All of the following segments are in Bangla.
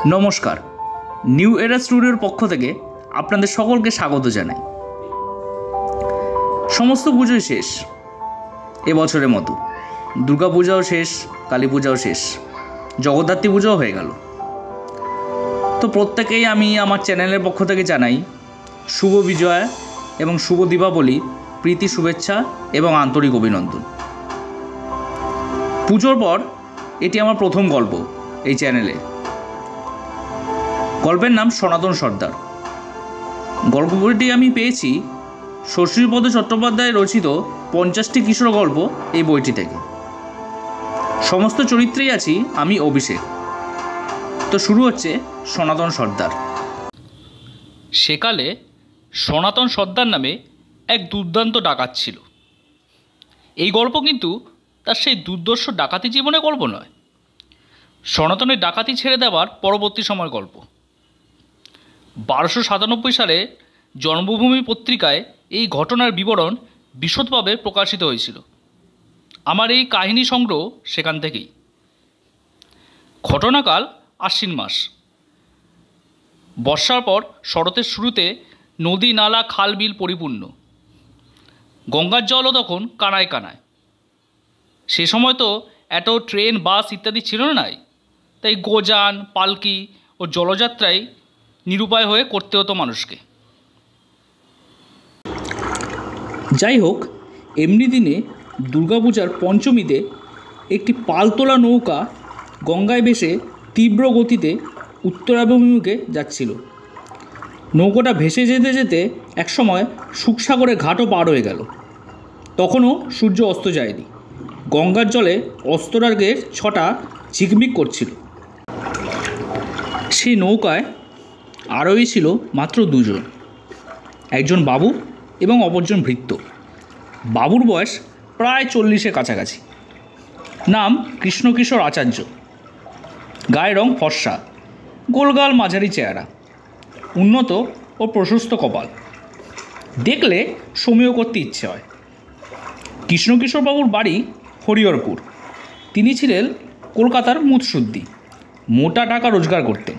নমস্কার, নিউ এরা স্টুডিওর পক্ষ থেকে আপনাদের সকলকে স্বাগত জানাই। সমস্ত পুজোই শেষ এবছরের মতো। দুর্গা পূজাও শেষ, কালী পূজাও শেষ, জগদ্ধাত্রী পূজাও হয়ে গেল। তো প্রত্যেকেই আমি আমার চ্যানেলের পক্ষ থেকে জানাই শুভ বিজয়া এবং শুভ দীপাবলি, প্রীতি শুভেচ্ছা এবং আন্তরিক অভিনন্দন। পুজোর পর এটি আমার প্রথম গল্প এই চ্যানেলে। গল্পের নাম সনাতন সর্দার। গল্প বইটি আমি পেয়েছি শশীপদ চট্টোপাধ্যায় রচিত 50টি কিশোর গল্প এই বইটি থেকে। সমস্ত চরিত্রেই আছি আমি অভিষেক। তো শুরু হচ্ছে সনাতন সর্দার। সেকালে সনাতন সর্দার নামে এক দুর্দান্ত ডাকাত ছিল। এই গল্প কিন্তু তার সেই দুর্দর্শ ডাকাতি জীবনের গল্প নয়, সনাতনের ডাকাতি ছেড়ে দেওয়ার পরবর্তী সময়ের গল্প। 1297 সালে জন্মভূমি পত্রিকায় এই ঘটনার বিবরণ বিশদভাবে প্রকাশিত হয়েছিল। আমার এই কাহিনী সংগ্রহ সেখান থেকেই। ঘটনাকাল আশ্বিন মাস। বর্ষার পর শরতের শুরুতে নদী নালা খাল বিল পরিপূর্ণ। গঙ্গার জলও তখন কানায় কানায়। সে সময় তো এত ট্রেন, বাস ইত্যাদি ছিল না, তাই গোযান, পালকি ও জলযাত্রায় নিরুপায় হয়ে করতে হতো মানুষকে। যাই হোক, এমনি দিনে দুর্গাপূজার পঞ্চমীতে একটি পালতোলা নৌকা গঙ্গায় ভেসে তীব্র গতিতে উত্তরাভিমুখে যাচ্ছিল। নৌকাটা ভেসে যেতে যেতে একসময় শুকসাগরের ঘাটও পার হয়ে গেল। তখনও সূর্য অস্ত যায়নি। গঙ্গার জলে অস্তরাগের ছটা ঝিকমিক করছিল। সেই নৌকায় আরোহী ছিল মাত্র দুজন, একজন বাবু এবং অপরজন ভৃত্য। বাবুর বয়স প্রায় 40-এর কাছাকাছি। নাম কৃষ্ণকিশোর আচার্য। গায়ের রং ফর্সা, গোলগাল মাঝারি চেহারা, উন্নত ও প্রশস্ত কপাল। দেখলে সমীহ করতে ইচ্ছে হয়। কৃষ্ণকিশোর বাবুর বাড়ি হরিহরপুর। তিনি ছিলেন কলকাতার মুৎসুদ্দি। মোটা টাকা রোজগার করতেন।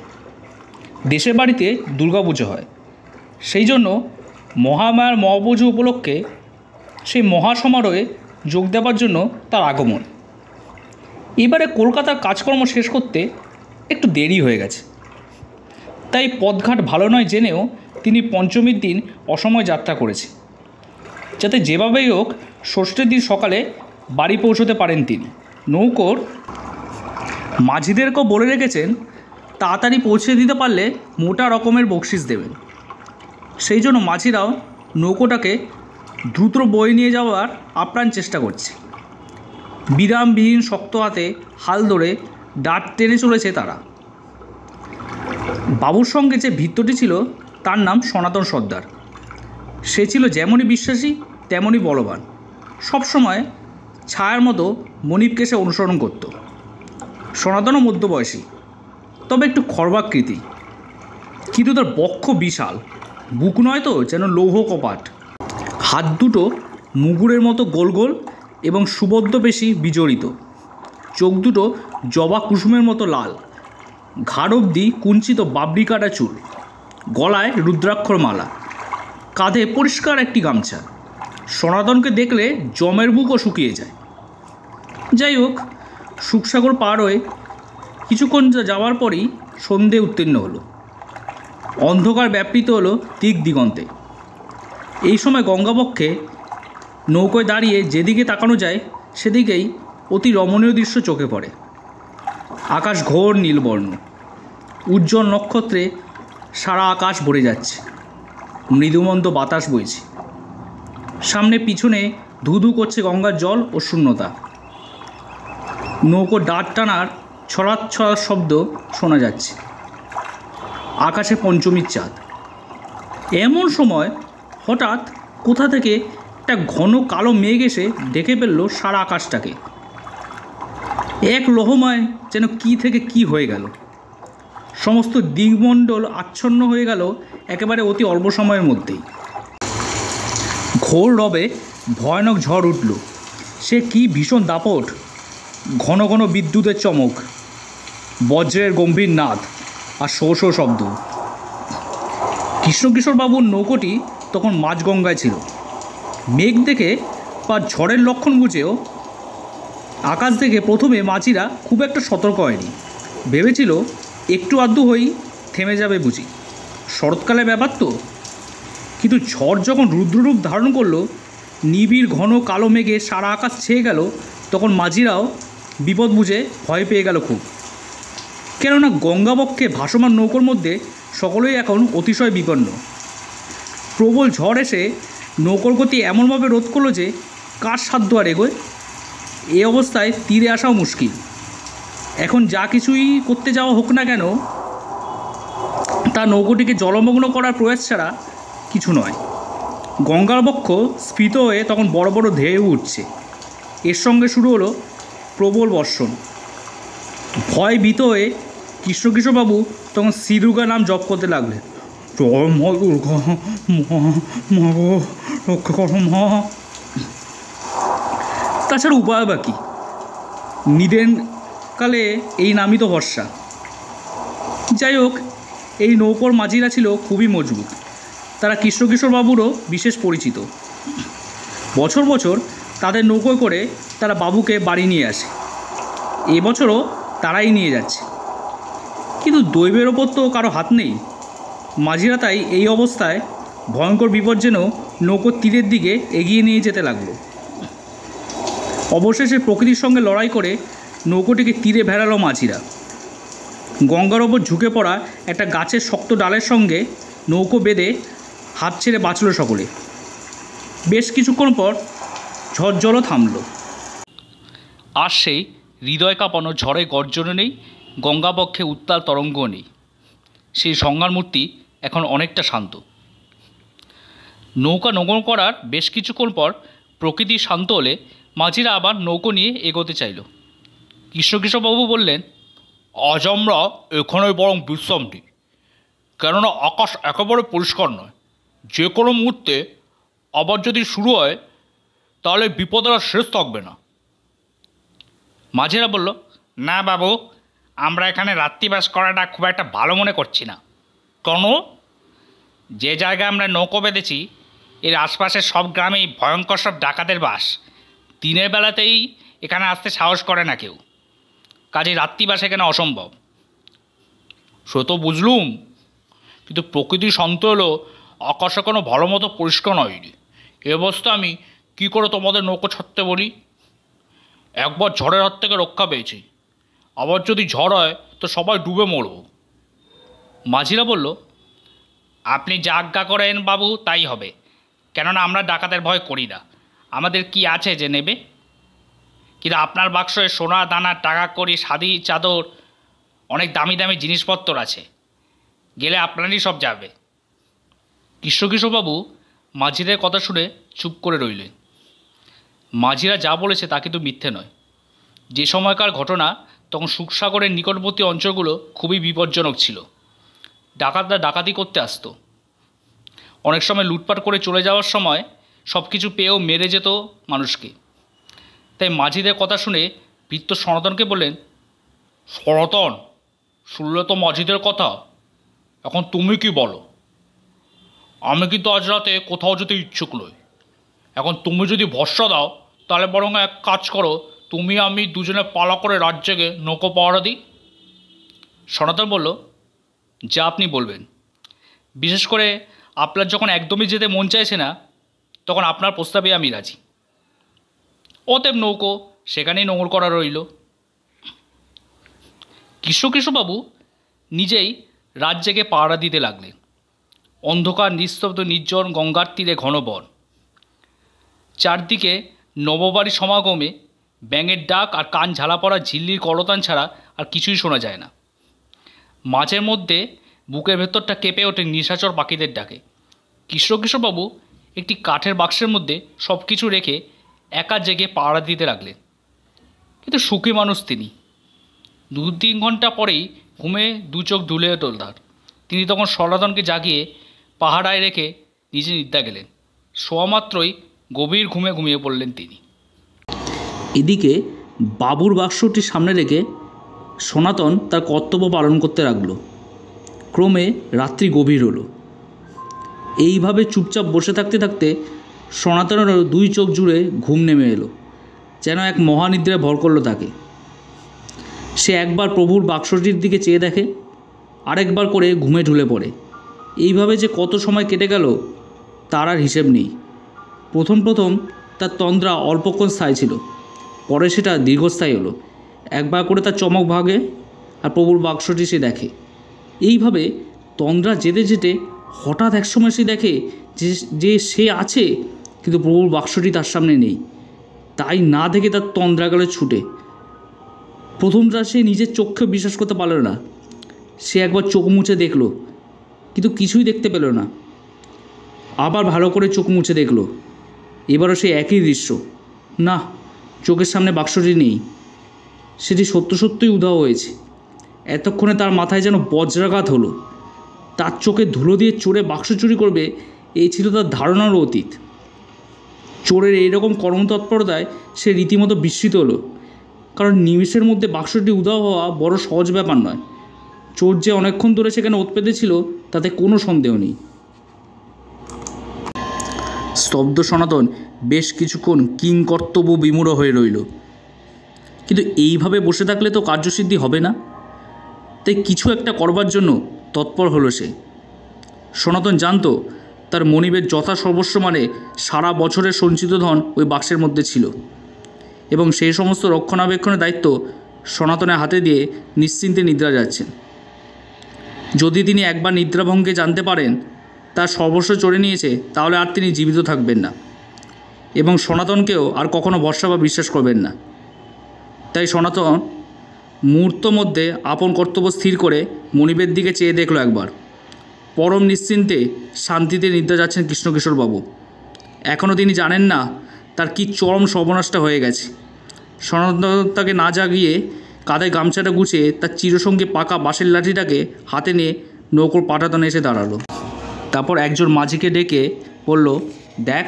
দেশের বাড়িতে দুর্গাপুজো হয়, সেই জন্য মহামায়ার মহাপুজো উপলক্ষে সেই মহাসমারোহে যোগ দেওয়ার জন্য তার আগমন। এবারে কলকাতার কাজকর্ম শেষ করতে একটু দেরি হয়ে গেছে, তাই পথঘাট ভালো নয় জেনেও তিনি পঞ্চমীর দিন অসময় যাত্রা করেছে, যাতে যেভাবেই হোক ষষ্ঠীর দিন সকালে বাড়ি পৌঁছতে পারেন তিনি। নৌকোর মাঝিদেরকেও বলে রেখেছেন তাড়াতাড়ি পৌঁছে দিতে পারলে মোটা রকমের বকশিস দেবেন। সেই জন্য মাঝিরাও নৌকোটাকে দ্রুত বয়ে নিয়ে যাওয়ার আপ্রাণ চেষ্টা করছে। বিরামবিহীন শক্ত হাতে হাল ধরে ডাট টেনে চলেছে তারা। বাবুর সঙ্গে যে ভৃত্যটি ছিল তার নাম সনাতন সর্দার। সে ছিল যেমনই বিশ্বাসী তেমনই বলবান। সবসময় ছায়ার মতো মনিবকে সে অনুসরণ করত। সনাতনও মধ্যবয়সী, তবে একটু খর্বাকৃতি, কিন্তু তার বক্ষ বিশাল, বুক নয় তো যেন লৌহ কপাট। হাত দুটো মুগুরের মতো গোল গোল এবং সুবদ্ধ পেশি বিজড়িত। চোখ দুটো জবা কুসুমের মতো লাল। ঘাড় অবধি কুঞ্চিত বাবরি কাটা চুল। গলায় রুদ্রাক্ষর মালা, কাঁধে পরিষ্কার একটি গামছা। সনাতনকে দেখলে জমের বুকও শুকিয়ে যায়। যাই হোক, শুকসাগর পার হয়ে কিছুক্ষণ যাওয়ার পরই সন্ধে উত্তীর্ণ হলো। অন্ধকার ব্যাপৃত হলো দিক দিগন্তে। এই সময় গঙ্গাবক্ষে নৌকোয় দাঁড়িয়ে যেদিকে তাকানো যায় সেদিকেই অতি রমণীয় দৃশ্য চোখে পড়ে। আকাশ ঘোর নীলবর্ণ, উজ্জ্বল নক্ষত্রে সারা আকাশ ভরে যাচ্ছে। মৃদুমন্দ বাতাস বইছে। সামনে পিছনে ধুধু করছে গঙ্গার জল ও শূন্যতা। নৌকো ডাট টানার ছড়াৎ ছড়াৎ শব্দ শোনা যাচ্ছে। আকাশে পঞ্চমীর চাঁদ। এমন সময় হঠাৎ কোথা থেকে একটা ঘন কালো মেঘ এসে ঢেকে ফেলল সারা আকাশটাকে। এক লোহময় যেন কী থেকে কি হয়ে গেল। সমস্ত দিগমণ্ডল আচ্ছন্ন হয়ে গেল একেবারে অতি অল্প সময়ের মধ্যেই। ঘোর রবে ভয়ানক ঝড় উঠল। সে কি ভীষণ দাপট! ঘন ঘন বিদ্যুতের চমক, বজ্রের গম্ভীর নাদ, আর শো শো শব্দ। কৃষ্ণকিশোরবাবুর নৌকোটি তখন মাঝগঙ্গায় ছিল। মেঘ দেখে বা ঝড়ের লক্ষণ বুঝেও আকাশ দেখে প্রথমে মাঝিরা খুব একটা সতর্ক হয়নি। ভেবেছিল একটু আধটু হয়েই থেমে যাবে বুঝি, শরৎকালের ব্যাপার তো। কিন্তু ঝড় যখন রুদ্ররূপ ধারণ করলো, নিবিড় ঘন কালো মেঘে সারা আকাশ ছেয়ে গেল, তখন মাঝিরাও বিপদ বুঝে ভয় পেয়ে গেল খুব। কেননা গঙ্গাবক্ষে ভাসমান নৌকোর মধ্যে সকলেই এখন অতিশয় বিপন্ন। প্রবল ঝড় এসে নৌকোর গতি এমনভাবে রোধ করলো যে কার সাধ্য আর এগোয়। এই অবস্থায় তীরে আসাও মুশকিল। এখন যা কিছুই করতে যাওয়া হোক না কেন, তা নৌকোটিকে জলমগ্ন করার প্রয়াস ছাড়া কিছু নয়। গঙ্গার বক্ষ স্ফীত হয়ে তখন বড় বড় ঢেউ উঠছে। এর সঙ্গে শুরু হলো প্রবল বর্ষণ। ভয় ভীত হয়ে কৃষ্ণকিশোরবাবু তখন শ্রী দুর্গা নাম জপ করতে লাগলেন। জয় মা দুর্গা, মা গো রক্ষা করো মা। তাছাড়া উপায় বা কী? নিদেন কালে এই নামই তো ভরসা। যাই হোক, এই নৌকোর মাঝিরা ছিল খুবই মজবুত। তারা কৃষ্ণকিশোরবাবুরও বিশেষ পরিচিত। বছর বছর তাদের নৌকোয় করে তারা বাবুকে বাড়ি নিয়ে আসে। এবছরও তারাই নিয়ে যাচ্ছে। কিন্তু দৈবের ওপর তো কারো হাত নেই। মাঝিরা তাই এই অবস্থায় ভয়ঙ্কর বিপদ যেন নৌকোর তীরের দিকে এগিয়ে নিয়ে যেতে লাগলো। অবশেষে প্রকৃতির সঙ্গে লড়াই করে নৌকোটিকে তীরে ভেড়ালো মাঝিরা। গঙ্গার ওপর ঝুঁকে পড়া একটা গাছের শক্ত ডালের সঙ্গে নৌকো বেঁধে হাত ছেড়ে বাঁচল সকলে। বেশ কিছুক্ষণ পর ঝড় জলও থামল। আর সেই হৃদয় কাঁপানো ঝড়ে গর্জনও নেই, গঙ্গাবক্ষে উত্তাল তরঙ্গও নেই। সেই সংজ্ঞার মূর্তি এখন অনেকটা শান্ত। নৌকা নগর করার বেশ কিছুক্ষণ পর প্রকৃতি শান্ত হলে মাঝিরা আবার নৌকো নিয়ে এগোতে চাইল। কৃষ্ণকিশোরবাবু বললেন, আজ আমরা এখানেই বরং বিশ্রাম দিই, কেননা আকাশ একেবারে পরিষ্কার নয়। যে কোনো মুহূর্তে আবার যদি শুরু হয় তাহলে বিপদের আর শেষ থাকবে না। মাঝিরা বলল, না বাবু, আমরা এখানে রাত্রিবাস করাটা খুব একটা ভালো মনে করছি না। কেন? যে জায়গায় আমরা নৌকো বেঁধেছি এর আশপাশের সব গ্রামেই ভয়ঙ্কর সব ডাকাতের বাস। দিনের বেলাতেই এখানে আসতে সাহস করে না কেউ, কাজে রাত্রিবাস এখানে অসম্ভব। সে তো বুঝলুম, কিন্তু প্রকৃতি শান্ত হলো, আকাশে কোনো ভালো মতো পরিষ্কার হয়নি। এ অবস্থা আমি কী করে তোমাদের নৌকো ছাড়তে বলি? একবার ঝড়ের হাত থেকে রক্ষা পেয়েছি, আবার যদি ঝড় হয় তো সবাই ডুবে মরব। মাঝিরা বলল, আপনি যা আজ্ঞা করেন বাবু তাই হবে, কেননা আমরা ডাকাতের ভয় করি না। আমাদের কি আছে যে নেবে? কিন্তু আপনার বাক্সে সোনা দানা টাকা কড়ি শাদি চাদর অনেক দামি দামি জিনিসপত্র আছে, গেলে আপনারই সব যাবে। কৃষ্ণকিশোরবাবু মাঝিদের কথা শুনে চুপ করে রইলেন। মাঝিরা যা বলেছে তা কিন্তু মিথ্যে নয়। যে সময়কার ঘটনা, তখন সুখসাগরের নিকটবর্তী অঞ্চলগুলো খুবই বিপজ্জনক ছিল। ডাকাতরা ডাকাতি করতে আসতো, অনেক সময় লুটপাট করে চলে যাওয়ার সময় সব কিছু পেয়েও মেরে যেত মানুষকে। তাই মাঝিদের কথা শুনে বৃত্ত সনাতনকে বললেন, সনাতন, শুনলে তো মাঝিদের কথা, এখন তুমি কি বলো? আমি কিন্তু আজ রাতে কোথাও যেতে ইচ্ছুক নই। এখন তুমি যদি ভরসা দাও তাহলে বরং এক কাজ করো, তুমি আমি দুজনে পালা করে রাত জেগে নৌকো পাহারা দিই। সনাতন বলল, যা আপনি বলবেন। বিশেষ করে আপনার যখন একদমই যেতে মন চাইছে না, তখন আপনার প্রস্তাবে আমি রাজি। অতএব নৌকো সেখানেই নোঙর করা রইল। কৃষ্ণবাবু নিজেই রাত জেগে পাহারা দিতে লাগলেন। অন্ধকার নিস্তব্ধ নির্জন গঙ্গার তীরে ঘন বন, চারদিকে নববাড়ির সমাগমে ব্যাঙের ডাক আর কান ঝালা পড়া ঝিল্লির করতান ছাড়া আর কিছুই শোনা যায় না। মাঝের মধ্যে বুকের ভেতরটা কেঁপে ওঠে নিশাচর পাখিদের ডাকে। কৃষ্ণবাবু একটি কাঠের বাক্সের মধ্যে সব কিছু রেখে একা জেগে পাহারা দিতে লাগলেন। কিন্তু সুখী মানুষ তিনি। 2-3 ঘন্টা পরেই ঘুমে দু চোখ ধুলে তোলধার। তিনি তখন সনাতনকে জাগিয়ে পাহারায় রেখে নিজে নিদ্রা গেলেন। শোয়া মাত্রই গভীর ঘুমে ঘুমিয়ে পড়লেন তিনি। এদিকে বাবুর বাক্সটির সামনে রেখে সনাতন তার কর্তব্য পালন করতে লাগলো। ক্রমে রাত্রি গভীর হলো। এইভাবে চুপচাপ বসে থাকতে থাকতে সনাতনেরও দুই চোখ জুড়ে ঘুম নেমে এলো, যেন এক মহানিদ্রায় ভর করলো তাকে। সে একবার প্রভুর বাক্সটির দিকে চেয়ে দেখে, আরেকবার করে ঘুমে ঢুলে পড়ে। এইভাবে যে কত সময় কেটে গেল তার আর হিসেব নেই। প্রথম তার তন্দ্রা অল্পক্ষণ স্থায়ী ছিল, পরে সেটা দীর্ঘস্থায়ী হলো। একবার করে তার চমক ভাগে আর প্রভুর বাক্সটি সে দেখে। এইভাবে তন্দ্রা যেতে যেতে হঠাৎ একসময় সে দেখে যে সে আছে, কিন্তু প্রভুর বাক্সটি তার সামনে নেই। তাই না দেখে তার তন্দ্রা গেল ছুটে। প্রথমটা সে নিজের চোখকে বিশ্বাস করতে পারল না। সে একবার চোখ মুছে দেখল, কিন্তু কিছুই দেখতে পেল না। আবার ভালো করে চোখ মুছে দেখল, এবারও সে একই দৃশ্য। না, চোখের সামনে বাক্সটি নেই। সেটি সত্যই উধাও হয়েছে। এতক্ষণে তার মাথায় যেন বজ্রাঘাত হলো। তার চোখে ধুলো দিয়ে চোরে বাক্স চুরি করবে, এই ছিল তার ধারণারও অতীত। চোরের এইরকম কর্মতৎপরতায় সে রীতিমতো বিস্মিত হলো, কারণ নিমেষের মধ্যে বাক্সটি উধাও হওয়া বড় সহজ ব্যাপার নয়। চোর যে অনেকক্ষণ ধরে সেখানে ওত পেতেছিল তাতে কোনো সন্দেহ নেই। স্তব্ধ সনাতন বেশ কিছুক্ষণ কিংকর্তব্য বিমূঢ় হয়ে রইল। কিন্তু এইভাবে বসে থাকলে তো কার্যসিদ্ধি হবে না, তাই কিছু একটা করবার জন্য তৎপর হলো সে। সনাতন জানত তার মনিবের যথাসর্বস্ব মানে সারা বছরের সঞ্চিত ধন ওই বাক্সের মধ্যে ছিল, এবং সেই সমস্ত রক্ষণাবেক্ষণের দায়িত্ব সনাতনের হাতে দিয়ে নিশ্চিন্তে নিদ্রা যাচ্ছেন। যদি তিনি একবার নিদ্রাভঙ্গে জানতে পারেন তার সর্বস্ব চড়ে নিয়েছে, তাহলে আর তিনি জীবিত থাকবেন না, এবং সনাতনকেও আর কখনো ভরসা বা বিশ্বাস করবেন না। তাই সনাতন মুহূর্ত মধ্যে আপন কর্তব্য স্থির করে মনিবের দিকে চেয়ে দেখল একবার। পরম নিশ্চিন্তে শান্তিতে নিদ্রা যাচ্ছেন কৃষ্ণকিশোরবাবু। এখনও তিনি জানেন না তার কি চরম সর্বনাশটা হয়ে গেছে। সনাতন তাকে না জাগিয়ে কাঁধে গামছাটা গুছিয়ে তার চিরসঙ্গী পাকা বাঁশের লাঠিটাকে হাতে নিয়ে নৌকোর পাটাতনে এসে দাঁড়ালো। তারপর একজন মাঝিকে ডেকে বলল, দেখ,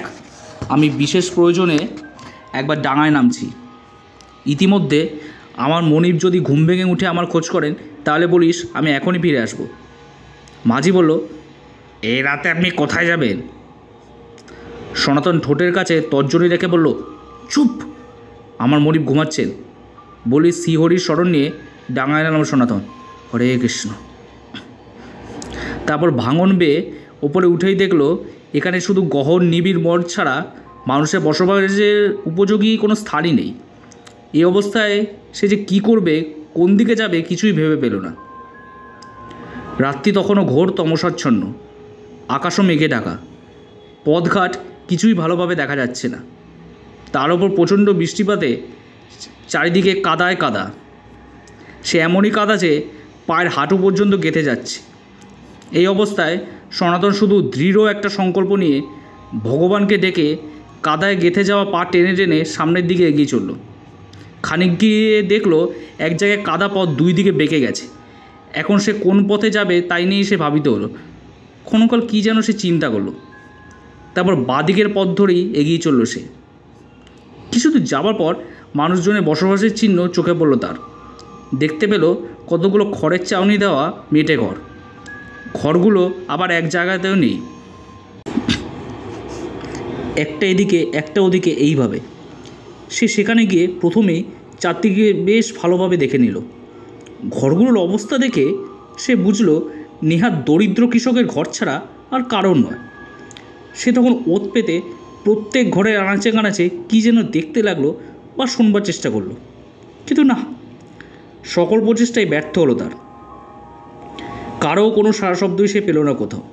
আমি বিশেষ প্রয়োজনে একবার ডাঙায় নামছি। ইতিমধ্যে আমার মনিব যদি ঘুম ভেঙে উঠে আমার খোঁজ করেন, তাহলে বলিস আমি এখনই ফিরে আসব। মাঝি বলল, এই রাতে আপনি কোথায় যাবেন? সনাতন ঠোঁটের কাছে তর্জনী রেখে বলল, চুপ, আমার মনিব ঘুমাচ্ছেন। বলি শ্রীহরির স্মরণ নিয়ে ডাঙায় নাম সনাতন। হরে কৃষ্ণ। তারপর ভাঙন বেয়ে ওপরে উঠেই দেখলো এখানে শুধু গহন নিবিড় মঠ ছাড়া মানুষের বসবাসের উপযোগী কোনো স্থানই নেই। এই অবস্থায় সে যে কী করবে, কোন দিকে যাবে, কিছুই ভেবে পেল না। রাত্রি তখনও ঘোর তমসাচ্ছন্ন, আকাশও মেঘে ঢাকা, পথঘাট কিছুই ভালোভাবে দেখা যাচ্ছে না। তার ওপর প্রচণ্ড বৃষ্টিপাতে চারিদিকে কাদায় কাদা। সে এমনই কাদা যে পায়ের হাঁটু পর্যন্ত গেঁথে যাচ্ছে। এই অবস্থায় সনাতন শুধু দৃঢ় একটা সংকল্প নিয়ে ভগবানকে ডেকে কাদায় গেঁথে যাওয়া পা টেনে টেনে সামনের দিকে এগিয়ে চলল। খানিক গিয়ে দেখলো এক জায়গায় কাদা পথ দুই দিকে বেঁকে গেছে। এখন সে কোন পথে যাবে তাই নিয়েই সে ভাবিত হলো। ক্ষণকাল কী যেন সে চিন্তা করলো। তারপর বাঁদিকের পথ ধরেই এগিয়ে চলল সে। কিছু দূর যাবার পর মানুষজনের বসবাসের চিহ্ন চোখে পড়ল তার। দেখতে পেল কতগুলো খড়ের চাউনি দেওয়া মেটে ঘর। ঘরগুলো আবার এক জায়গাতেও নেই, একটা এদিকে একটা ওদিকে। এইভাবে সে সেখানে গিয়ে প্রথমেই চারদিকে বেশ ভালোভাবে দেখে নিল। ঘরগুলোর অবস্থা দেখে সে বুঝল নেহাত দরিদ্র কৃষকের ঘর ছাড়া আর কারণ নয়। সে তখন ওত পেতে প্রত্যেক ঘরের আনাচে কানাচে কী যেন দেখতে লাগলো বা শুনবার চেষ্টা করলো, কিন্তু না, সকল প্রচেষ্টাই ব্যর্থ হলো তার। কারও কোনো সারা শব্দই সে পেল না কোথাও।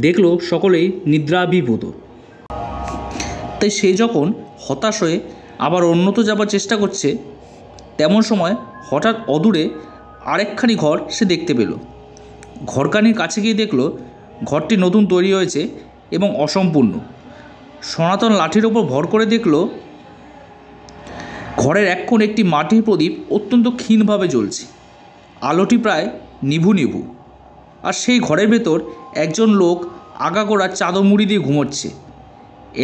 দেখল সকলেই নিদ্রাভিভূত। তাই সে যখন হতাশ হয়ে আবার অন্যত্র যাবার চেষ্টা করছে, তেমন সময় হঠাৎ অদূরে আরেকখানি ঘর সে দেখতে পেল। ঘরখানির কাছে গিয়ে দেখল ঘরটি নতুন তৈরি হয়েছে এবং অসম্পূর্ণ। সনাতন লাঠির ওপর ভর করে দেখল ঘরের এক কোণে একটি মাটির প্রদীপ অত্যন্ত ক্ষীণভাবে জ্বলছে। আলোটি প্রায় নিভু নিভু, আর সেই ঘরের ভেতর একজন লোক আগাগোড়া চাদর মুড়ি দিয়ে ঘুমোচ্ছে।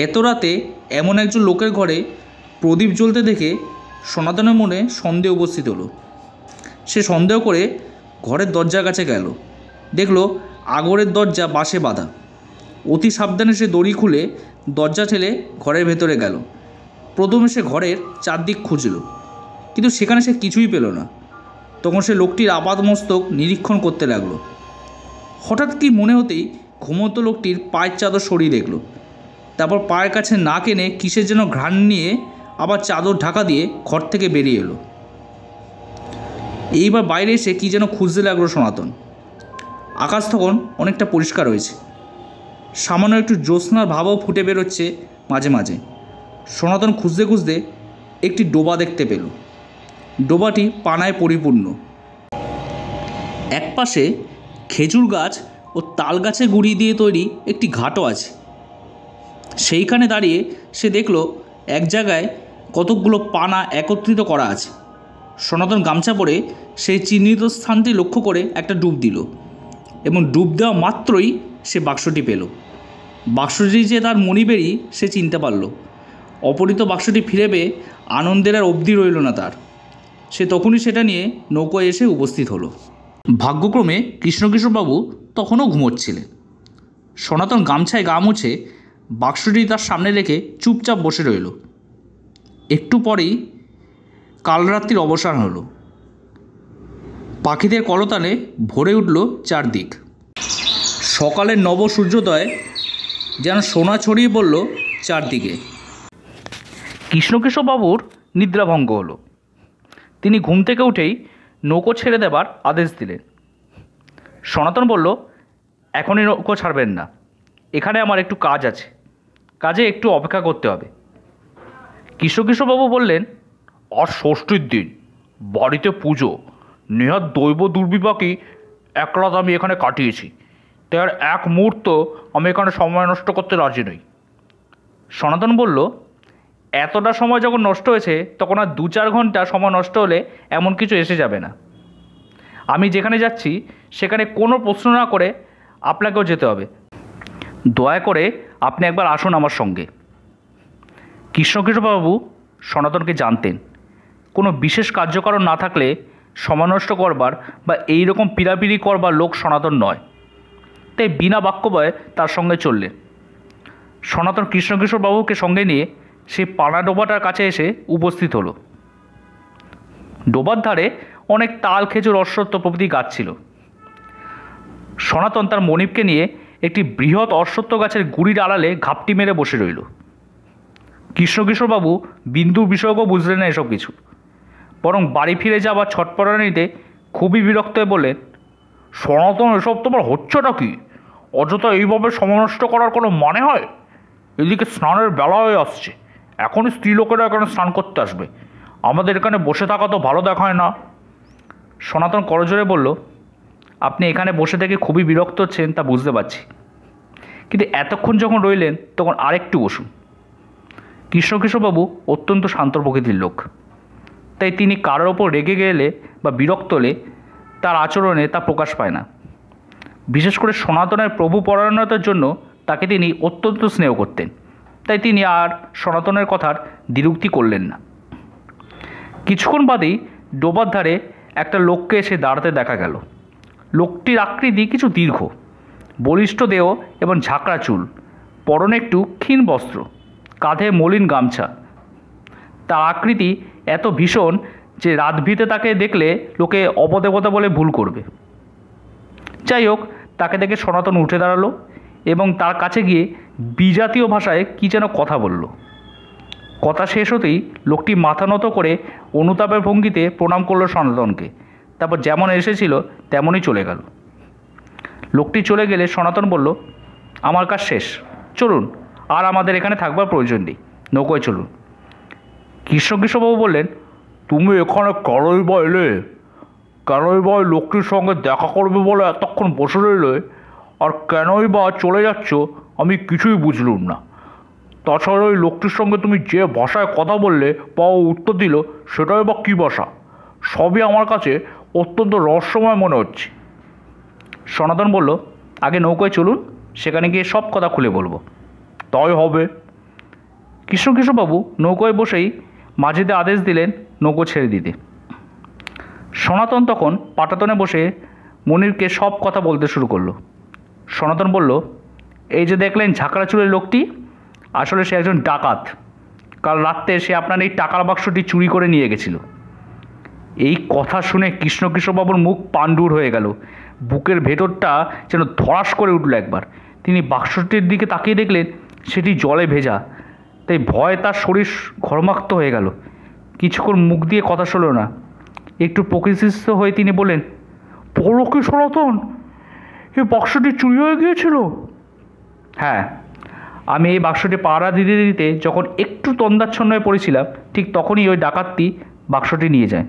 এত রাতে এমন একজন লোকের ঘরে প্রদীপ জ্বলতে দেখে সনাতনের মনে সন্দেহ উপস্থিত হলো। সে সন্দেহ করে ঘরের দরজার কাছে গেল। দেখল আগরের দরজা বাঁশে বাঁধা। অতি সাবধানে সে দড়ি খুলে দরজা ঠেলে ঘরের ভেতরে গেল। প্রথমে সে ঘরের চারদিক খুঁজল, কিন্তু সেখানে সে কিছুই পেল না। তখন সে লোকটির আপাদমস্তক নিরীক্ষণ করতে লাগলো। হঠাৎ কি মনে হতেই ঘুমন্ত লোকটির পায়ের চাদর সরিয়ে দেখল। তারপর পায়ের কাছে না কেনে কিসের যেন ঘ্রাণ নিয়ে আবার চাদর ঢাকা দিয়ে ঘর থেকে বেরিয়ে এলো। এইবার বাইরে এসে কী যেন খুঁজতে লাগলো সনাতন। আকাশ তখন অনেকটা পরিষ্কার হয়েছে, সামান্য একটু জ্যোৎস্নার ভাবও ফুটে বেরোচ্ছে মাঝে মাঝে। সনাতন খুঁজতে খুঁজতে একটি ডোবা দেখতে পেল। ডোবাটি পানায় পরিপূর্ণ। একপাশে খেজুর গাছ ও তাল গাছের গুঁড়ি দিয়ে তৈরি একটি ঘাটও আছে। সেইখানে দাঁড়িয়ে সে দেখল এক জায়গায় কতকগুলো পানা একত্রিত করা আছে। সনাতন গামছা পরে সেই চিহ্নিত স্থানটি লক্ষ্য করে একটা ডুব দিল, এবং ডুব দেওয়া মাত্রই সে বাক্সটি পেল। বাক্সটি যে তার মণিবেরই সে চিনতে পারল। অপহৃত বাক্সটি ফিরে পেয়ে আনন্দের আর অবধি রইল না তার। সে তখনই সেটা নিয়ে নৌকোয় এসে উপস্থিত হলো। ভাগ্যক্রমে কৃষ্ণকিশোরবাবু তখনও ঘুমোচ্ছিলেন। সনাতন গামছায় গা মুছে বাক্সটি তার সামনে রেখে চুপচাপ বসে রইল। একটু পরেই কালরাত্রির অবসান হলো। পাখিদের কলতানে ভরে উঠল চারদিক। সকালের নব সূর্যোদয় যেন সোনা ছড়িয়ে পড়ল চারদিকে। কৃষ্ণকেশববাবুর নিদ্রাভঙ্গ হলো। তিনি ঘুম থেকে উঠেই নৌকো ছেড়ে দেবার আদেশ দিলেন। সনাতন বলল, এখনই নৌকো ছাড়বেন না, এখানে আমার একটু কাজ আছে, কাজে একটু অপেক্ষা করতে হবে। কৃষ্ণকেশববাবু বললেন, আর ষষ্ঠীর দিন, বাড়িতে পুজো, নেহাত দৈব দুর্বিপাকই এক রাত আমি এখানে কাটিয়েছি, তাই আর এক মুহূর্ত আমি এখানে সময় নষ্ট করতে রাজি নই। সনাতন বলল, এতটা সময় যখন নষ্ট হয়েছে তখন আর 2-4 ঘন্টা সময় নষ্ট হলে এমন কিছু এসে যাবে না। আমি যেখানে যাচ্ছি সেখানে কোনো প্রশ্ন না করে আপনাকেও যেতে হবে। দয়া করে আপনি একবার আসুন আমার সঙ্গে। কৃষ্ণকেশববাবু সনাতনকে জানতেন। কোনো বিশেষ কার্যকারণ না থাকলে সময় নষ্ট করবার বা এই রকম পিড়াপিড়ি করবার লোক সনাতন নয়। তাই বিনা বাক্যবয়ে তার সঙ্গে চললেন। সনাতন কৃষ্ণকেশববাবুকে সঙ্গে নিয়ে সেই পানা ডোবাটার কাছে এসে উপস্থিত হলো। ডোবার ধারে অনেক তাল, খেজুর, অশ্বত্থ প্রভৃতি গাছ ছিল। সনাতন তার মনিবকে নিয়ে একটি বৃহৎ অশ্বত্থ গাছের গুড়ির আড়ালে ঘাপটি মেরে বসে রইল। কৃষ্ণকেশববাবু বিন্দুর বিষয়কেও বুঝলেন না এসব কিছু, বরং বাড়ি ফিরে যাওয়ার ছটপটানিতে খুবই বিরক্ত হয়ে বললেন, সনাতন, এসব তোমার হচ্ছেটা কি? অযথা এইভাবে সময় নষ্ট করার কোনো মানে হয়? এদিকে স্নানের বেলা হয়ে আসছে, এখনই স্ত্রীলোকেরা এখানে স্নান করতে আসবে, আমাদের এখানে বসে থাকা তো ভালো দেখায় না। সনাতন করজোরে বলল, আপনি এখানে বসে থেকে খুবই বিরক্ত হচ্ছেন তা বুঝতে পারছি, কিন্তু এতক্ষণ যখন রইলেন তখন আরেকটু বসুন। কৃষ্ণকেশববাবু অত্যন্ত শান্ত প্রকৃতির লোক, তাই তিনি কারোর ওপর রেগে গেলে বা বিরক্ত হলে তার আচরণে তা প্রকাশ পায় না। বিশেষ করে সনাতনের প্রভু পরায়ণতার জন্য তাকে তিনি অত্যন্ত স্নেহ করতেন, তাই তিনি আর সনাতনের কথার দ্বিরুক্তি করলেন না। কিছুক্ষণ বাদেই ডোবার ধারে একটা লোককে এসে দাঁড়াতে দেখা গেল। লোকটির আকৃতি কিছু দীর্ঘ, বলিষ্ঠ দেহ এবং ঝাঁকড়া চুল, পরনে একটু ক্ষীণ বস্ত্র, কাঁধে মলিন গামছা। তার আকৃতি এত ভীষণ যে রাতভিতে তাকে দেখলে লোকে অপদেবতা বলে ভুল করবে। যাই হোক, তাকে দেখে সনাতন উঠে দাঁড়ালো এবং তার কাছে গিয়ে বিজাতীয় ভাষায় কী যেন কথা বলল। কথা শেষ হতেই লোকটি মাথা নত করে অনুতাপের ভঙ্গিতে প্রণাম করলো সনাতনকে, তারপর যেমন এসেছিল তেমনই চলে গেল। লোকটি চলে গেলে সনাতন বলল, আমার কাজ শেষ, চলুন, আর আমাদের এখানে থাকবার প্রয়োজন নেই, নৌকোয় চলুন। কৃষ্ণকেশববাবু বললেন, তুমি এখানে কেনই বা এলে? কেনই বা লোকটির সঙ্গে দেখা করবে বলে এতক্ষণ বসে রইলে, আর কেনই বা চলে যাচ্ছ আমি কিছুই বুঝলুম না। তাছাড়া ওই লোকটির সঙ্গে তুমি যে ভাষায় কথা বললে বা উত্তর দিল, সেটাই বা কী ভাষা? সবই আমার কাছে অত্যন্ত রহস্যময় মনে হচ্ছে। সনাতন বলল, আগে নৌকোয় চলুন, সেখানে গিয়ে সব কথা খুলে বলবো। তাই হবে। কৃষ্ণকেশববাবু নৌকোয় বসেই মাঝিতে আদেশ দিলেন নৌকো ছেড়ে দিতে। সনাতন তখন পাটাতনে বসে মনিরকে সব কথা বলতে শুরু করলো। সনাতন বলল, এই যে দেখলেন ঝাঁকড়া চুলের লোকটি, আসলে সে একজন ডাকাত। কাল রাত্রে সে আপনার এই টাকার বাক্সটি চুরি করে নিয়ে গেছিল। এই কথা শুনে কৃষ্ণবাবুর মুখ পাণ্ডুর হয়ে গেল। বুকের ভেতরটা যেন ধড়াস করে উঠল একবার। তিনি বাক্সটির দিকে তাকিয়ে দেখলেন সেটি জলে ভেজা, তাই ভয়ে তার শরীর ঘর্মাক্ত হয়ে গেল। কিছুক্ষণ মুখ দিয়ে কথা শুনল না। একটু প্রকৃতিস্থ হয়ে তিনি বললেন, বলো কি সনাতন, এই বাক্সটি চুরি হয়ে গিয়েছিল? হ্যাঁ, আমি এই বাক্সটি পাহারা দিতে দিতে যখন একটু তন্দাচ্ছন্ন হয়ে পড়েছিলাম, ঠিক তখনই ওই ডাকাতটি বাক্সটি নিয়ে যায়।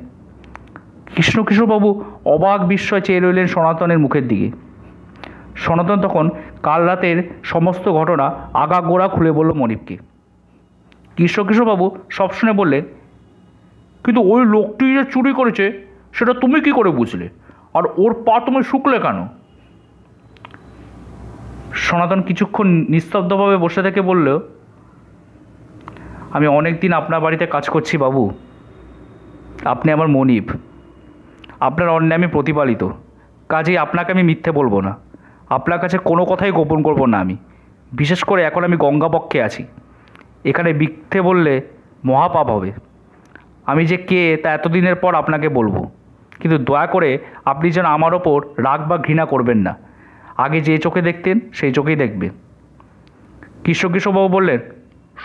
কৃষ্ণবাবু অবাক বিস্ময় চেয়ে রইলেন সনাতনের মুখের দিকে। সনাতন তখন কাল রাতের সমস্ত ঘটনা আগাগোড়া খুলে বলল মনিবকে। কৃষ্ণবাবু সব শুনে বললেন, কিন্তু ওই লোকটি যে চুরি করেছে সেটা তুমি কি করে বুঝলে, আর ওর পা তুমি শুকলে কেন? সনাতন কিছুক্ষণ নিস্তব্ধভাবে বসে থেকে বলল, আমি অনেক দিন আপনার বাড়িতে কাজ করছি বাবু। আপনি আমার মনিব, আপনার অন্যায় আমি প্রতিপালিত, কাজেই আপনাকে আমি মিথ্যে বলবো না। আপনার কাছে কোনো কথাই গোপন করব না আমি। বিশেষ করে এখন আমি গঙ্গাপক্ষে আছি, এখানে মিথ্যে বললে মহাপাপ হবে। আমি যে কে তা এতদিনের পর আপনাকে বলবো, কিন্তু দয়া করে আপনি যেন আমার ওপর রাগ বা ঘৃণা করবেন না। আগে যে চোখে দেখতেন সেই চোখেই দেখবেন। কৃষ্ণবাবু বললেন,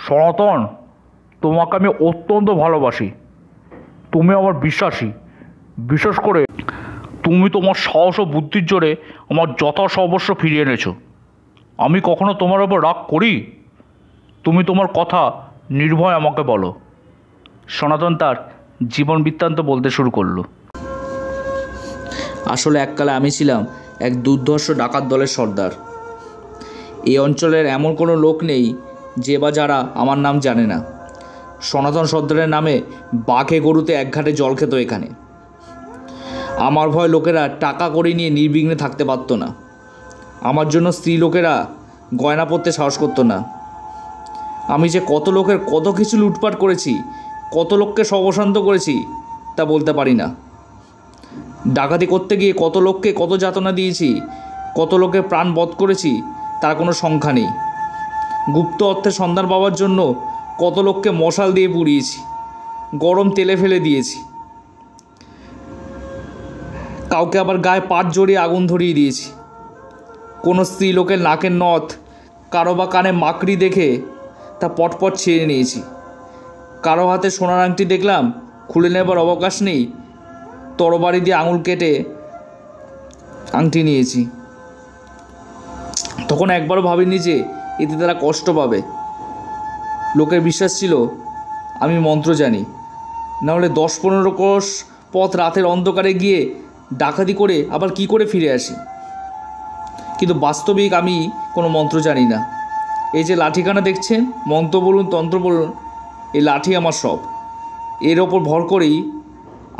সনাতন, তোমাকে আমি অত্যন্ত ভালোবাসি, তুমি আমার বিশ্বাসী। বিশেষ করে তুমি তোমার সাহস ও বুদ্ধির জোরে আমার যথাসর্বস্ব ফিরিয়ে এনেছো। আমি কখনো তোমার ওপর রাগ করি? তুমি তোমার কথা নির্ভয় আমাকে বলো। সনাতন তার জীবন বৃত্তান্ত বলতে শুরু করলো। আসলে এককালে আমি ছিলাম এক দুর্ধর্ষ ডাকাত দলের সর্দার। এই অঞ্চলের এমন কোনো লোক নেই যে বা যারা আমার নাম জানে না। সনাতন সর্দারের নামে বাঘে গরুতে একঘাটে জল খেত এখানে। আমার ভয় লোকেরা টাকা করে নিয়ে নির্বিঘ্নে থাকতে পারত না। আমার জন্য স্ত্রী লোকেরা গয়না পরতে সাহস করতো না। আমি যে কত লোকের কত কিছু লুটপাট করেছি, কত লোককে সর্বশান্ত করেছি তা বলতে পারি না। ডাকাতি করতে গিয়ে কত লোককে কত যাতনা দিয়েছি, কত লোকের প্রাণ বধ করেছি তার কোনো সংখ্যা নেই। গুপ্ত অর্থের সন্ধান পাওয়ার জন্য কত লোককে মশাল দিয়ে পুড়িয়েছি, গরম তেলে ফেলে দিয়েছি। কাউকে আবার গায়ে পাট জড়িয়ে আগুন ধরিয়ে দিয়েছি। কোনো স্ত্রী লোকের নাকের নথ, কারো বা কানে মাকড়ি দেখে তা পটপট ছিঁড়ে নিয়েছি। কারো হাতে সোনার আংটি দেখলাম, খুলে নেবার অবকাশ নেই, তরবারি দিয়ে আঙুল কেটে আংটি নিয়েছি। তখন একবারও ভাবিনি যে এতে তারা কষ্ট পাবে। লোকের বিশ্বাস ছিল আমি মন্ত্র জানি, নাহলে 10-15 কোষ পথ রাতের অন্ধকারে গিয়ে ডাকাতি করে আবার কি করে ফিরে আসি। কিন্তু বাস্তবিক আমি কোনো মন্ত্র জানি না। এই যে লাঠিখানা দেখছেন, মন্ত্র বলুন তন্ত্র বলুন, এই লাঠি আমার সব। এর ওপর ভর করেই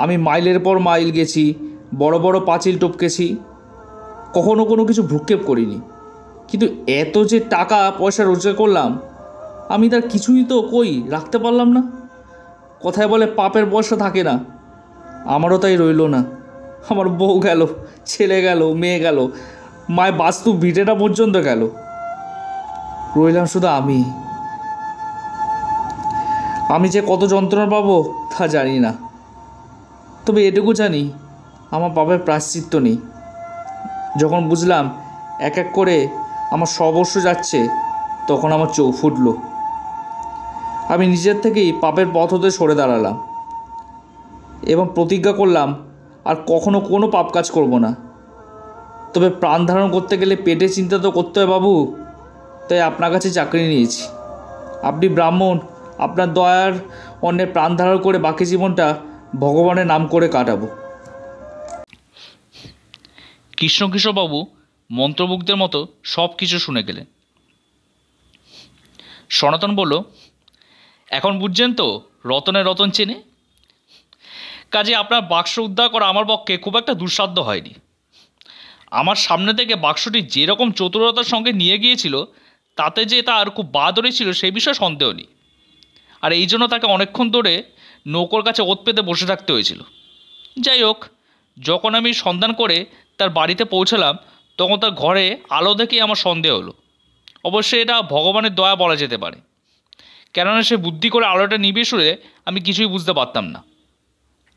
আমি মাইলের পর মাইল গেছি, বড় বড় পাঁচিল টপকেছি, কখনো কোনো কিছু ভ্রুক্ষেপ করিনি। কিন্তু এত যে টাকা পয়সা রোজগার করলাম, আমি তার কিছুই তো রাখতে পারলাম না। কথায় বলে পাপের পয়সা থাকে না, আমারও তাই রইল না। আমার বউ গেল, ছেলে গেল, মেয়ে গেল, মায়ের বাস্তু ভিটেটা পর্যন্ত গেল, রইলাম শুধু আমি। আমি যে কত যন্ত্রণা পাবো তা জানি না, তবে এটুকু জানি আমার পাপের প্রায়শ্চিত্ত নেই। যখন বুঝলাম এক এক করে আমার সর্বস্ব যাচ্ছে, তখন আমার চোখ ফুটল। আমি নিজের থেকেই পাপের পথ হতে সরে দাঁড়ালাম এবং প্রতিজ্ঞা করলাম আর কখনো কোনো পাপ কাজ করব না। তবে প্রাণ ধারণ করতে গেলে পেটে চিন্তা তো করতে হয় বাবু, তাই আপনার কাছে চাকরি নিয়েছি। আপনি ব্রাহ্মণ, আপনার দয়ার অন্যের প্রাণ ধারণ করে বাকি জীবনটা ভগবানের নাম করে কাটাবো। কৃষ্ণবাবু মন্ত্রমুগ্ধের মতো সব কিছু শুনে গেলেন। সনাতন বলল, এখন বুঝছেন তো রতনে রতন চেনে। কাজে আপনার বাক্স উদ্ধার করা আমার পক্ষে খুব একটা দুঃসাধ্য হয়নি। আমার সামনে থেকে বাক্সটি যেরকম চতুরতার সঙ্গে নিয়ে গিয়েছিল, তাতে যে তার খুব বাদরে ছিল সেই বিষয়ে সন্দেহ নেই। আর এই জন্য তাকে অনেকক্ষণ ধরে নৌকোর কাছে ওত পেতে বসে থাকতে হয়েছিল। যাই হোক, যখন আমি সন্ধান করে তার বাড়িতে পৌঁছালাম তখন তার ঘরে আলো দেখেই আমার সন্দেহ হলো। অবশ্যই এটা ভগবানের দয়া বলা যেতে পারে, কেননা সে বুদ্ধি করে আলোটা নিভিয়ে শুলে আমি কিছুই বুঝতে পারতাম না।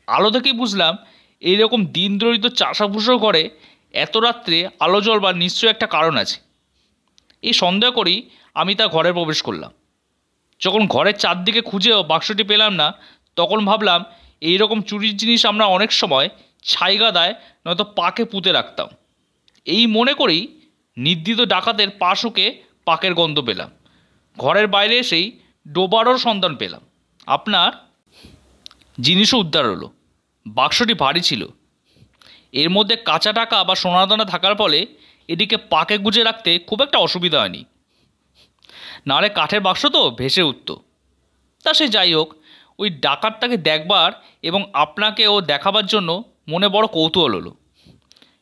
আলো থেকেই বুঝলাম এইরকম দিন দরিদ্র চাষাভুষো ঘরে এত রাত্রে আলো জ্বলবার নিশ্চয়ই একটা কারণ আছে। এই সন্দেহ করেই আমি তার ঘরে প্রবেশ করলাম। যখন ঘরের চারদিকে খুঁজেও বাক্সটি পেলাম না, তখন ভাবলাম এইরকম চুরির জিনিস আমরা অনেক সময় ছাই গাদায় নয়তো পাকে পুঁতে রাখতাম। এই মনে করেই নির্দিত ডাকাতের পা শুকে পাকের গন্ধ পেলাম। ঘরের বাইরে এসেই ডোবারও সন্ধান পেলাম। আপনার জিনিসও উদ্ধার হলো। বাক্সটি ভারী ছিল। এর মধ্যে কাঁচা টাকা বা সোনাদানা থাকার ফলে এটিকে পাকে গুজে রাখতে খুব একটা অসুবিধা হয়নি, নাহলে কাঠের বাক্স তো ভেসে উঠত। তা সে যাই হোক, ওই ডাকাতটাকে দেখবার এবং আপনাকেও দেখাবার জন্য মনে বড় কৌতূহল হলো।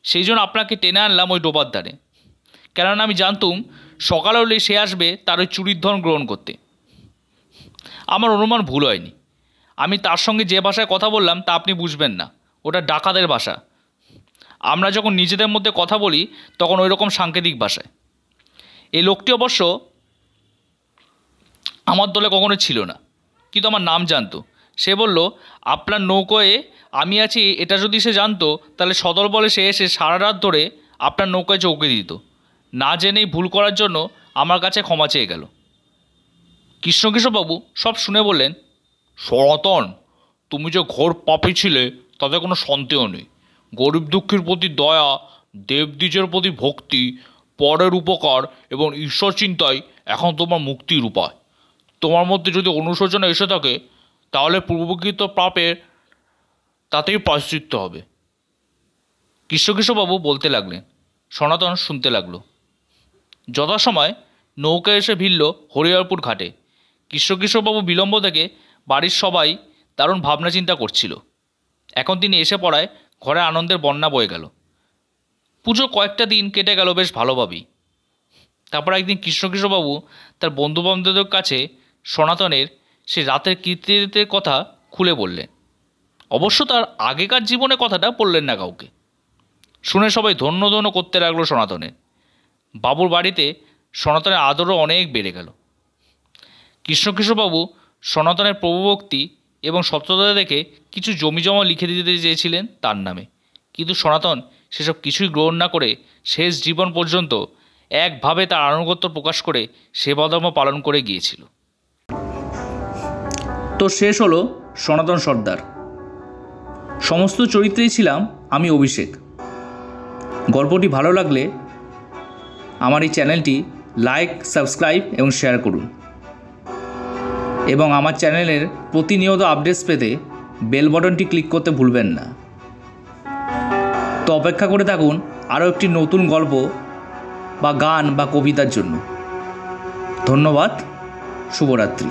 সেই জন্য আপনাকে টেনে আনলাম ওই ডোবার ধারে, কেননা আমি জানতুম সকাল হলেই সে আসবে তার ওই চুরির ধন গ্রহণ করতে। আমার অনুমান ভুল হয়নি। আমি তার সঙ্গে যে ভাষায় কথা বললাম তা আপনি বুঝবেন না, ওটা ডাকাতের ভাষা। আমরা যখন নিজেদের মধ্যে কথা বলি তখন ওই রকম সাংকেতিক ভাষায়। এই লোকটি অবশ্য আমার দলে কখনো ছিল না, কিন্তু আমার নাম জানতো। সে বলল, আপনার নৌকোয় আমি আছি এটা যদি সে জানতো তাহলে সদল বলে সে এসে সারা রাত ধরে আপনার নৌকায় চৌকে দিত। না জেনেই ভুল করার জন্য আমার কাছে ক্ষমা চেয়ে গেল। কৃষ্ণকেশববাবু সব শুনে বললেন, সনাতন, তুমি যে ঘোর পাপী ছিলে তাতে কোনো সন্দেহ নেই। গরিব দুঃখীর প্রতি দয়া, দেবদ্বীজের প্রতি ভক্তি, পরের উপকার এবং ঈশ্বর চিন্তাই এখন তোমার মুক্তির উপায়। তোমার মধ্যে যদি অনুশোচনা এসে থাকে তাহলে পূর্বকৃত পাপের তাতেই প্রায়শ্চিত্ত হবে। কৃষ্ণকেশববাবু বলতে লাগলেন, সনাতন শুনতে লাগলো। যথাসময় নৌকা এসে ভিড়ল হরিহরপুর ঘাটে। কৃষ্ণকেশববাবু বিলম্ব থেকে বাড়ির সবাই দারুণ ভাবনা চিন্তা করছিল। এখন তিনি এসে পড়ায় ঘরে আনন্দের বন্যা বয়ে গেল। পুজো কয়েকটা দিন কেটে গেল বেশ ভালোভাবেই। তারপর একদিন কৃষ্ণকেশববাবু তার বন্ধুবান্ধবদের কাছে সনাতনের সে রাতের কীর্তির কথা খুলে বললেন। অবশ্য তার আগেকার জীবনের কথাটা বললেন না কাউকে। শুনে সবাই ধন্য ধন্য করতে লাগলো সনাতনের। বাবুর বাড়িতে সনাতনের আদরও অনেক বেড়ে গেল। কৃষ্ণকেশববাবু সনাতনের প্রভুভক্তি এবং সত্যতা দেখে কিছু জমিজমা লিখে দিতে চেয়েছিলেন তার নামে, কিন্তু সনাতন সেসব কিছুই গ্রহণ না করে শেষ জীবন পর্যন্ত একভাবে তার আনুগত্য প্রকাশ করে সেবাধর্ম পালন করে গিয়েছিল। তো শেষ হলো সনাতন সর্দার। সমস্ত চরিত্রেই ছিলাম আমি অভিষেক। গল্পটি ভালো লাগলে আমার এই চ্যানেলটি লাইক, সাবস্ক্রাইব এবং শেয়ার করুন, এবং আমার চ্যানেলের প্রতিনিয়ত আপডেটস পেতে বেল বাটনটি ক্লিক করতে ভুলবেন না। তো অপেক্ষা করে থাকুন আরও একটি নতুন গল্প বা গান বা কবিতার জন্য। ধন্যবাদ। শুভরাত্রি।